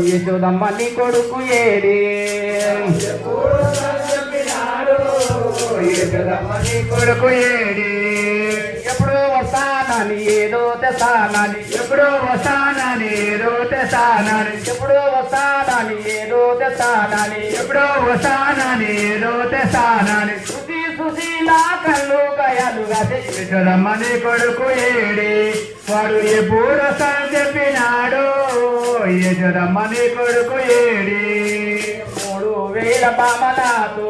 యశోదమ్మ నీ కొడుకు ఏడి యశోదమ్మ నీ కొడుకు ఏడి ఎప్పుడో వస్తానని ఏదో తెస్తానని ఎప్పుడో వస్తానని ఏదో తెస్తానని ఎప్పుడో వస్తానని ఏదో తెస్తానని ఎప్పుడో వస్తానని ఏదో తెస్తానని సుశీ సుశీలా కళ్ళు కయాలుగా యశోదమ్మ నీ కొడుకు ఏడి వాడు ఎప్పుడు వస్తానని చెప్పినాడు యశోదమ్మ నీ కొడుకు ఏడి 3000 బామలతో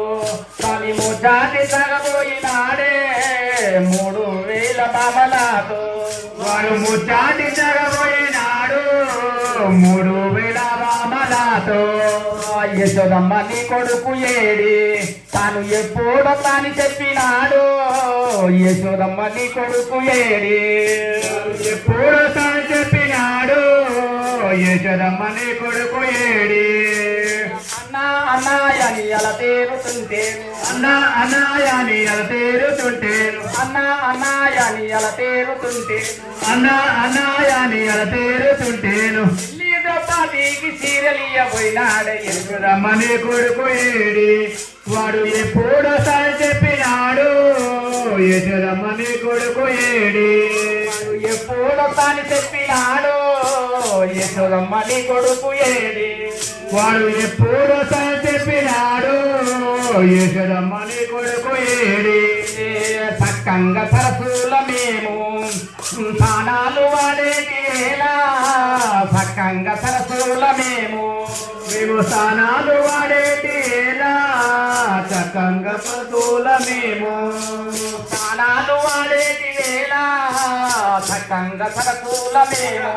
స్వామి ముచ్చాటి తగబోయినాడే 3000 బామలతో వాడు ముచ్చాటి తగబోయినాడు 3000 బామలతో యశోదమ్మ నీ కొడుకు ఏడి తాను ఎప్పుడో తాని చెప్పినాడు యశోదమ్మ నీ కొడుకు ఏడి ఎప్పుడో తాను చెప్పినాడు యశోదమ్మ నీ కొడుకు ఏడి అన్నా అన్నాయని అలా తేరుతుంటేను అన్నా అన్నాయని అలా తేరుతుంటేను అన్నా అన్నాయని అలా తేరుతుంటేను అన్నా అన్నాయని అలా తేరుతుంటేను పాటికి సీరలియబోయినాడే యశోదమ్మ నీ కొడుకు ఏడి వాడు ఎప్పుడోసారి చెప్పినాడు యశోదమ్మ నీ కొడుకు ఏడి వాడు ఎప్పుడోసారి చెప్పినాడు యశోదమ్మ నీ కొడుకు ఏడి వాడు ఎప్పుడోసారి చెప్పినాడు యశోదమ్మ నీ కొడుకు ఏడి సక్కంగా సరసుల మేము స్నానాలు వాడేటి వేళ సక్కంగా సరసుల మేము స్నానాలు వాడేటి వేళ చక్కంగా సరసుల మేము స్నానాలు వాడేటి వేళ చక్కంగా సరసుల మేము